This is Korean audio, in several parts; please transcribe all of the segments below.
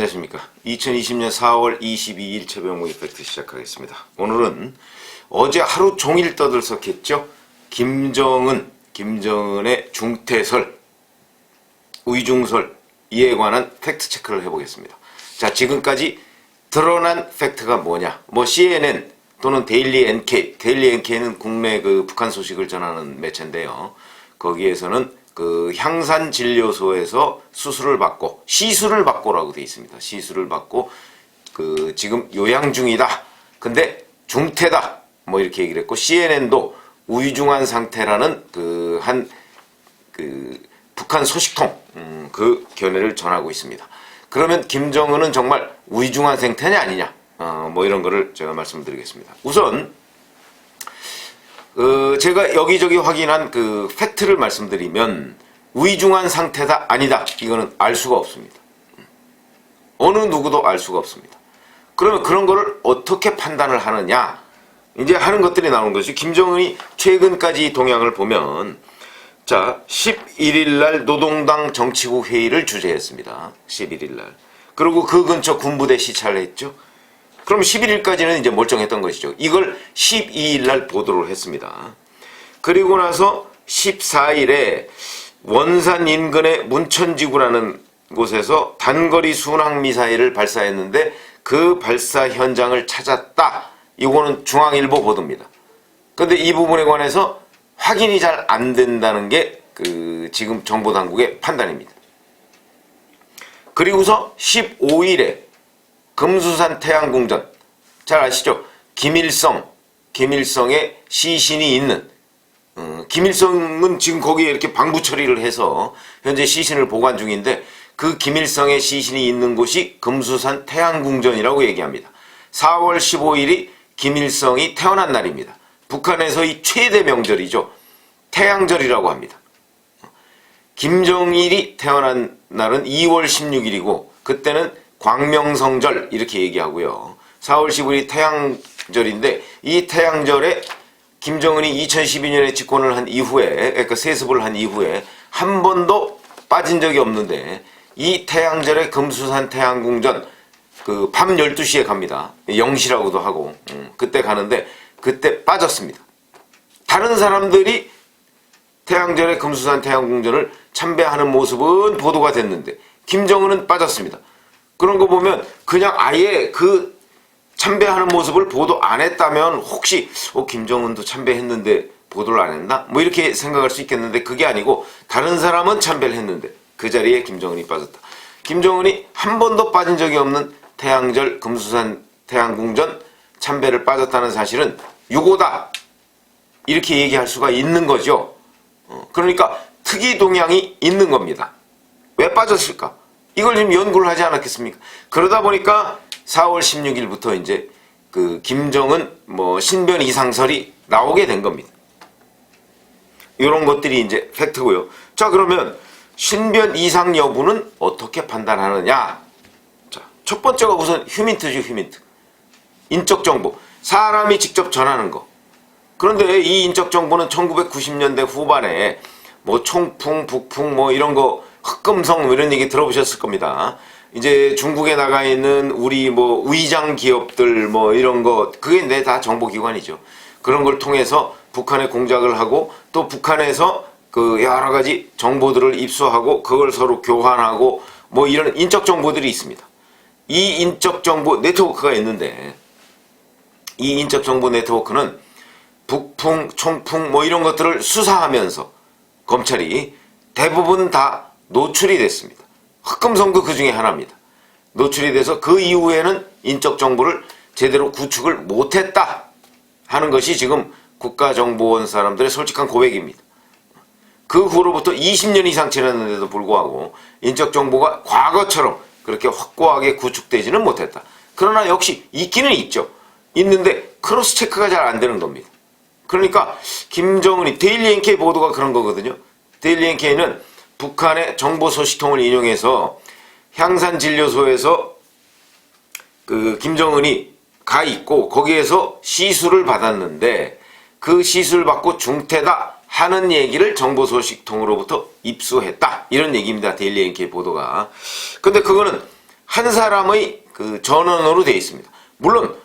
안녕하십니까. 2020년 4월 22일 최병호 이펙트 시작하겠습니다. 오늘은 어제 하루 종일 떠들썩했죠. 김정은의 중퇴설, 의중설 이에 관한 팩트 체크를 해보겠습니다. 자, 지금까지 드러난 팩트가 뭐냐? CNN 또는 데일리 NK는 국내 북한 소식을 전하는 매체인데요. 거기에서는 향산진료소에서 수술을 받고 시술을 받고라고 되어 있습니다. 시술을 받고 지금 요양 중이다. 근데 중퇴다. 뭐 이렇게 얘기를 했고, CNN도 위중한 상태라는 북한 소식통 그 견해를 전하고 있습니다. 그러면 김정은은 정말 위중한 상태냐 아니냐? 뭐 이런 거를 제가 말씀드리겠습니다. 우선 제가 여기저기 확인한 팩트를 말씀드리면 위중한 상태다 아니다 이거는 알 수가 없습니다. 어느 누구도 알 수가 없습니다. 그러면 그런 거를 어떻게 판단을 하느냐 이제 하는 것들이 나오는 것이, 김정은이 최근까지 동향을 보면, 자 11일 날 노동당 정치국 회의를 주재했습니다. 11일 날. 그리고 그 근처 군부대 시찰을 했죠. 그럼 11일까지는 이제 멀쩡했던 것이죠. 이걸 12일 날 보도를 했습니다. 그리고 나서 14일에 원산 인근의 문천지구라는 곳에서 단거리 순항 미사일을 발사했는데 그 발사 현장을 찾았다. 이거는 중앙일보 보도입니다. 근데 이 부분에 관해서 확인이 잘 안 된다는 게 지금 정보당국의 판단입니다. 그리고서 15일에 금수산 태양궁전, 잘 아시죠? 김일성의 시신이 있는, 김일성은 지금 거기에 이렇게 방부 처리를 해서 현재 시신을 보관 중인데, 그 김일성의 시신이 있는 곳이 금수산 태양궁전이라고 얘기합니다. 4월 15일이 김일성이 태어난 날입니다. 북한에서의 최대 명절이죠. 태양절이라고 합니다. 김정일이 태어난 날은 2월 16일이고 그때는 광명성절 이렇게 얘기하고요. 4월 15일이 태양절인데, 이 태양절에 김정은이 2012년에 집권을 한 이후에, 그러니까 세습을 한 이후에 한 번도 빠진 적이 없는데, 이 태양절에 금수산 태양궁전 밤 12시에 갑니다. 0시라고도 하고 그때 가는데 그때 빠졌습니다. 다른 사람들이 태양절에 금수산 태양궁전을 참배하는 모습은 보도가 됐는데 김정은은 빠졌습니다. 그런 거 보면 그냥 아예 참배하는 모습을 보도 안 했다면 혹시 김정은도 참배했는데 보도를 안 했나? 뭐 이렇게 생각할 수 있겠는데, 그게 아니고 다른 사람은 참배를 했는데 그 자리에 김정은이 빠졌다. 김정은이 한 번도 빠진 적이 없는 태양절 금수산 태양궁전 참배를 빠졌다는 사실은 유고다 이렇게 얘기할 수가 있는 거죠. 그러니까 특이 동향이 있는 겁니다. 왜 빠졌을까? 이걸 지금 연구를 하지 않았겠습니까? 그러다 보니까 4월 16일부터 이제 김정은 신변 이상설이 나오게 된 겁니다. 이런 것들이 이제 팩트고요. 자, 그러면 신변 이상 여부는 어떻게 판단하느냐? 자, 첫 번째가 우선 휴민트죠, 휴민트. 인적 정보. 사람이 직접 전하는 거. 그런데 이 인적 정보는 1990년대 후반에 총풍, 북풍 이런 거, 흑금성 이런 얘기 들어보셨을 겁니다. 이제 중국에 나가 있는 우리 의장 기업들 이런 거, 그게 다 정보기관이죠. 그런 걸 통해서 북한에 공작을 하고, 또 북한에서 여러 가지 정보들을 입수하고 그걸 서로 교환하고 이런 인적 정보들이 있습니다. 이 인적 정보 네트워크가 있는데, 이 인적 정보 네트워크는 북풍, 총풍 이런 것들을 수사하면서 검찰이 대부분 다 노출이 됐습니다. 흑금성도 그 중에 하나입니다. 노출이 돼서 그 이후에는 인적 정보를 제대로 구축을 못했다 하는 것이 지금 국가정보원 사람들의 솔직한 고백입니다. 그 후로부터 20년 이상 지났는데도 불구하고 인적 정보가 과거처럼 그렇게 확고하게 구축되지는 못했다. 그러나 역시 있기는 있죠. 있는데 크로스 체크가 잘 안 되는 겁니다. 그러니까 김정은이, 데일리 NK 보도가 그런 거거든요. 데일리 NK는 북한의 정보 소식통을 인용해서 향산진료소에서 김정은이 가 있고 거기에서 시술을 받았는데 그 시술 받고 중퇴다 하는 얘기를 정보 소식통으로부터 입수했다. 이런 얘기입니다. 데일리 NK 보도가. 근데 그거는 한 사람의 그 전원으로 되어 있습니다. 물론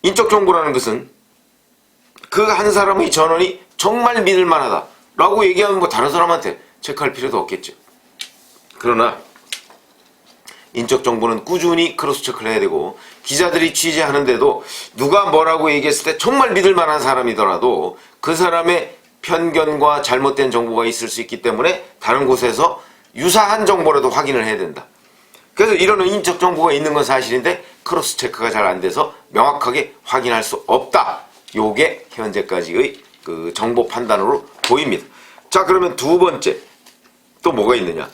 인적 정보라는 것은 그 한 사람의 전원이 정말 믿을 만하다라고 얘기하면 뭐 다른 사람한테 체크할 필요도 없겠죠. 그러나 인적 정보는 꾸준히 크로스 체크를 해야 되고, 기자들이 취재하는데도 누가 뭐라고 얘기했을 때 정말 믿을 만한 사람이더라도 그 사람의 편견과 잘못된 정보가 있을 수 있기 때문에 다른 곳에서 유사한 정보라도 확인을 해야 된다. 그래서 이런 인적 정보가 있는 건 사실인데 크로스 체크가 잘 안 돼서 명확하게 확인할 수 없다. 요게 현재까지의 그 정보 판단으로 보입니다. 자, 그러면 두 번째 또 뭐가 있느냐?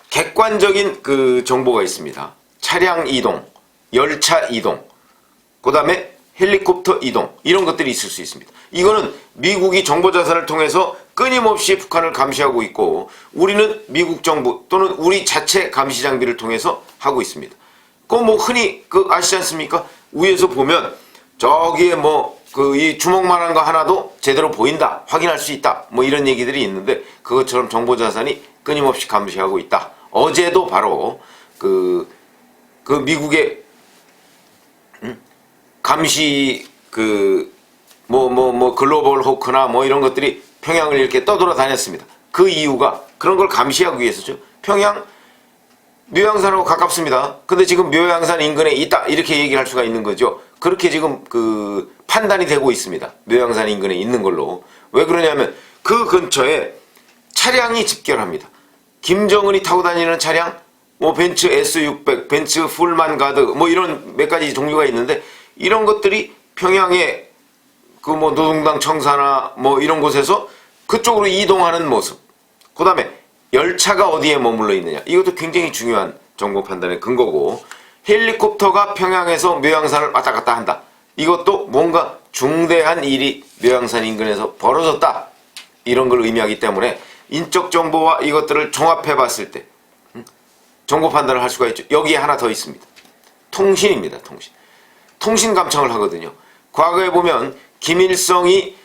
객관적인 그 정보가 있습니다. 차량 이동, 열차 이동, 그 다음에 헬리콥터 이동, 이런 것들이 있을 수 있습니다. 이거는 미국이 정보자산을 통해서 끊임없이 북한을 감시하고 있고, 우리는 미국 정부 또는 우리 자체 감시 장비를 통해서 하고 있습니다. 그거 뭐 흔히 그 아시지 않습니까? 위에서 보면 저기에 뭐 그 이 주먹만한 거 하나도 제대로 보인다, 확인할 수 있다, 뭐 이런 얘기들이 있는데, 그것처럼 정보자산이 끊임없이 감시하고 있다. 어제도 바로 그 미국의 감시 글로벌 호크나 뭐 이런 것들이 평양을 이렇게 떠돌아다녔습니다. 그 이유가 그런 걸 감시하기 위해서죠. 평양 묘양산하고 가깝습니다. 근데 지금 묘양산 인근에 있다, 이렇게 얘기를 할 수가 있는 거죠. 그렇게 지금 그 판단이 되고 있습니다. 묘양산 인근에 있는 걸로. 왜 그러냐면 그 근처에 차량이 집결합니다. 김정은이 타고 다니는 차량, 뭐 벤츠 S600, 벤츠 풀만 가드, 뭐 이런 몇 가지 종류가 있는데, 이런 것들이 평양의 그 뭐 노동당 청사나 뭐 이런 곳에서 그쪽으로 이동하는 모습. 그 다음에 열차가 어디에 머물러 있느냐. 이것도 굉장히 중요한 정보 판단의 근거고, 헬리콥터가 평양에서 묘양산을 왔다 갔다 한다. 이것도 뭔가 중대한 일이 묘양산 인근에서 벌어졌다. 이런 걸 의미하기 때문에 인적 정보와 이것들을 종합해 봤을 때 정보 판단을 할 수가 있죠. 여기에 하나 더 있습니다. 통신입니다. 통신 감청을 하거든요. 과거에 보면 김일성이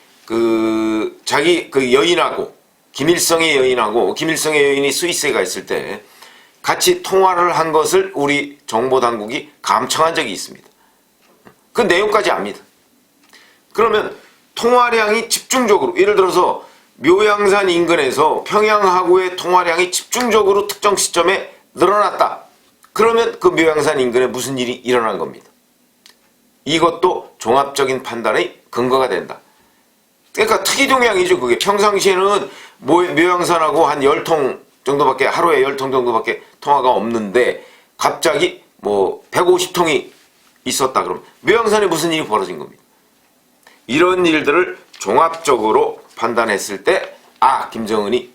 자기 여인하고, 김일성의 여인이 스위스에 가 있을 때 같이 통화를 한 것을 우리 정보당국이 감청한 적이 있습니다. 그 내용까지 압니다. 그러면 통화량이 집중적으로, 예를 들어서 묘양산 인근에서 평양하고의 통화량이 집중적으로 특정 시점에 늘어났다. 그러면 그 묘양산 인근에 무슨 일이 일어난 겁니다. 이것도 종합적인 판단의 근거가 된다. 그러니까 특이동향이죠. 그게 평상시에는 묘양산하고 한 10통 정도밖에, 하루에 10통 정도밖에 통화가 없는데 갑자기 뭐 150통이 있었다 그러면 묘양산에 무슨 일이 벌어진 겁니다. 이런 일들을 종합적으로 판단했을 때, 아, 김정은이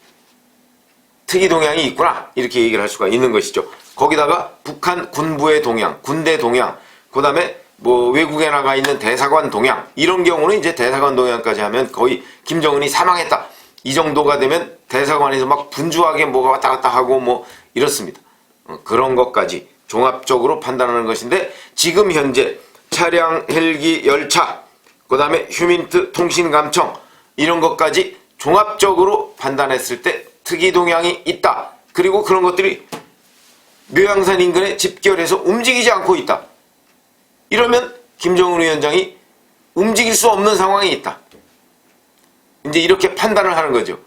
특이동향이 있구나, 이렇게 얘기를 할 수가 있는 것이죠. 거기다가 북한 군부의 동향, 군대 동향, 그 다음에 뭐 외국에 나가 있는 대사관 동향, 이런 경우는 이제 대사관 동향까지 하면 거의 김정은이 사망했다, 이 정도가 되면 대사관에서 막 분주하게 뭐가 왔다 갔다 하고 뭐 이렇습니다. 그런 것까지 종합적으로 판단하는 것인데, 지금 현재 차량, 헬기, 열차, 그 다음에 휴민트, 통신감청, 이런 것까지 종합적으로 판단했을 때 특이동향이 있다. 그리고 그런 것들이 묘양산 인근에 집결해서 움직이지 않고 있다. 이러면 김정은 위원장이 움직일 수 없는 상황에 있다. 이제 이렇게 판단을 하는 거죠.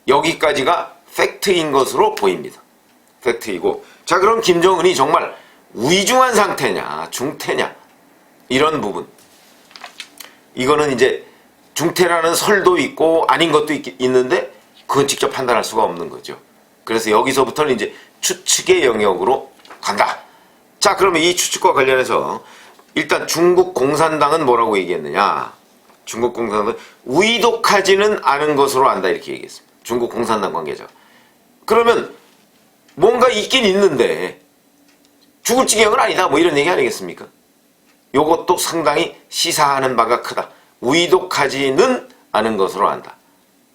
여기까지가 팩트인 것으로 보입니다. 팩트이고, 자, 그럼 김정은이 정말 위중한 상태냐, 중태냐, 이런 부분. 이거는 이제 중태라는 설도 있고 아닌 것도 있는데 그건 직접 판단할 수가 없는 거죠. 그래서 여기서부터는 이제 추측의 영역으로 간다. 자, 그러면 이 추측과 관련해서 일단 중국 공산당은 뭐라고 얘기했느냐. 중국 공산당은 위독하지는 않은 것으로 안다, 이렇게 얘기했습니다. 중국 공산당 관계자. 그러면 뭔가 있긴 있는데 죽을 지경은 아니다, 뭐 이런 얘기 아니겠습니까? 요것도 상당히 시사하는 바가 크다. 위독하지는 않은 것으로 안다.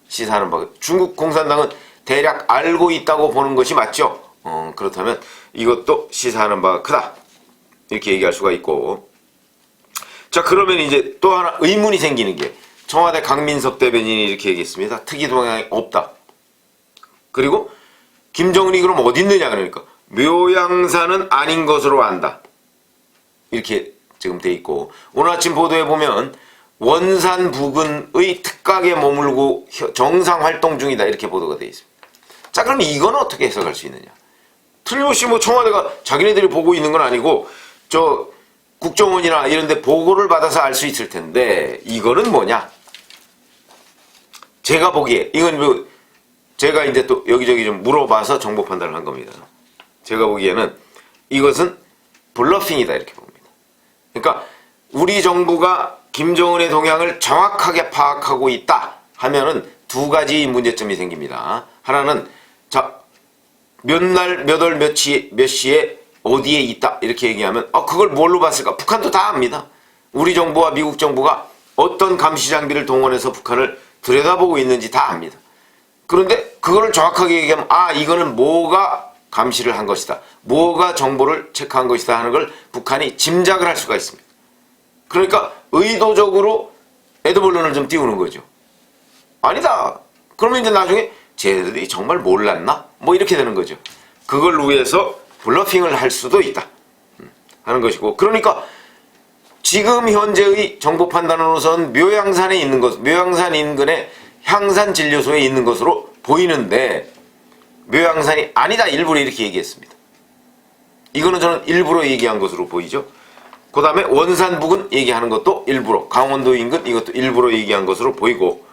시사하는 바가. 중국 공산당은 대략 알고 있다고 보는 것이 맞죠? 그렇다면 이것도 시사하는 바가 크다, 이렇게 얘기할 수가 있고. 자, 그러면 이제 또 하나 의문이 생기는 게, 청와대 강민석 대변인이 이렇게 얘기했습니다. 특이동향이 없다. 그리고 김정은이 그럼 어디 있느냐, 그러니까 묘양산은 아닌 것으로 안다. 이렇게 지금 돼 있고, 오늘 아침 보도에 보면 원산 부근의 특각에 머물고 정상 활동 중이다. 이렇게 보도가 돼 있습니다. 자, 그럼 이건 어떻게 해석할 수 있느냐? 틀림없이 뭐 청와대가 자기네들이 보고 있는 건 아니고 저 국정원이나 이런 데 보고를 받아서 알 수 있을 텐데, 이거는 뭐냐? 제가 보기에 이건 뭐 제가 이제 또 여기저기 좀 물어봐서 정보 판단을 한 겁니다. 제가 보기에는 이것은 블러핑이다 이렇게 봅니다. 그러니까 우리 정부가 김정은의 동향을 정확하게 파악하고 있다 하면은 두 가지 문제점이 생깁니다. 하나는 자, 몇 날, 몇 월, 몇 시에 어디에 있다 이렇게 얘기하면 그걸 뭘로 봤을까? 북한도 다 압니다. 우리 정부와 미국 정부가 어떤 감시 장비를 동원해서 북한을 들여다보고 있는지 다 압니다. 그런데 그거를 정확하게 얘기하면 이거는 뭐가 감시를 한 것이다, 뭐가 정보를 체크한 것이다 하는 걸 북한이 짐작을 할 수가 있습니다. 그러니까 의도적으로 애드벌룬을 좀 띄우는 거죠. 아니다. 그러면 이제 나중에 쟤들이 정말 몰랐나? 뭐 이렇게 되는 거죠. 그걸 위해서 블러핑을 할 수도 있다 하는 것이고, 그러니까 지금 현재의 정보 판단으로선 묘양산에 있는 것, 묘양산 인근의 향산진료소에 있는 것으로 보이는데 묘양산이 아니다 일부러 이렇게 얘기했습니다. 이거는 저는 일부러 얘기한 것으로 보이죠. 그 다음에 원산 부근 얘기하는 것도 일부러, 강원도 인근 이것도 일부러 얘기한 것으로 보이고,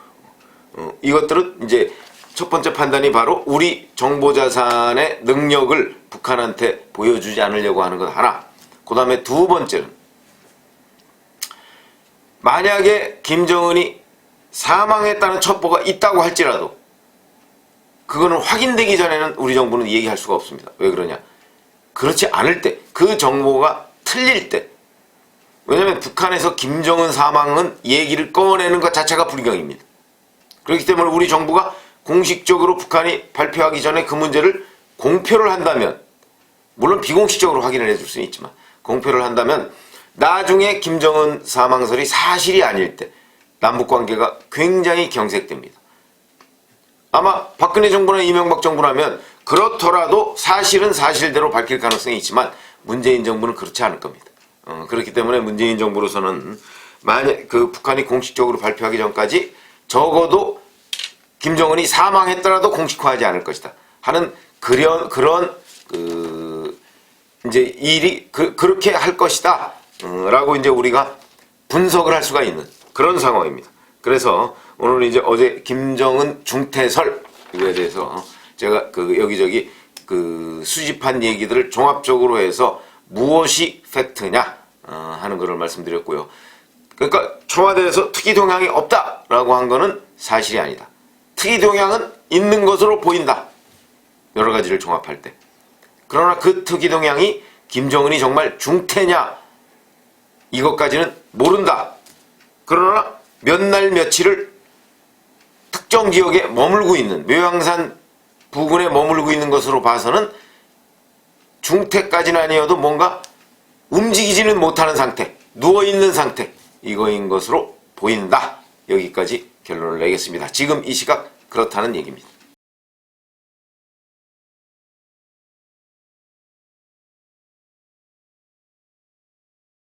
이것들은 이제 첫 번째 판단이 바로 우리 정보자산의 능력을 북한한테 보여주지 않으려고 하는 것 하나. 그 다음에 두 번째는 만약에 김정은이 사망했다는 첩보가 있다고 할지라도 그거는 확인되기 전에는 우리 정부는 얘기할 수가 없습니다. 왜 그러냐? 그렇지 않을 때, 그 정보가 틀릴 때, 왜냐하면 북한에서 김정은 사망은 얘기를 꺼내는 것 자체가 불경입니다. 그렇기 때문에 우리 정부가 공식적으로 북한이 발표하기 전에 그 문제를 공표를 한다면, 물론 비공식적으로 확인을 해줄 수는 있지만 공표를 한다면 나중에 김정은 사망설이 사실이 아닐 때 남북관계가 굉장히 경색됩니다. 아마 박근혜 정부나 이명박 정부라면 그렇더라도 사실은 사실대로 밝힐 가능성이 있지만 문재인 정부는 그렇지 않을 겁니다. 그렇기 때문에 문재인 정부로서는 만약 그 북한이 공식적으로 발표하기 전까지 적어도 김정은이 사망했더라도 공식화하지 않을 것이다 하는 그런 이제 일이 그렇게 할 것이다 라고 이제 우리가 분석을 할 수가 있는 그런 상황입니다. 그래서 오늘은 이제 어제 김정은 중퇴설 이거에 대해서 제가 여기저기 수집한 얘기들을 종합적으로 해서 무엇이 팩트냐 하는 것을 말씀드렸고요. 그러니까 청와대에서 특이 동향이 없다라고 한 거는 사실이 아니다. 특이 동향은 있는 것으로 보인다. 여러 가지를 종합할 때. 그러나 그 특이 동향이 김정은이 정말 중퇴냐 이것까지는 모른다. 그러나 몇 날 며칠을 특정 지역에 머물고 있는, 묘양산 부근에 머물고 있는 것으로 봐서는 중퇴까지는 아니어도 뭔가 움직이지는 못하는 상태, 누워있는 상태, 이거인 것으로 보인다. 여기까지 결론을 내겠습니다. 지금 이 시각 그렇다는 얘기입니다.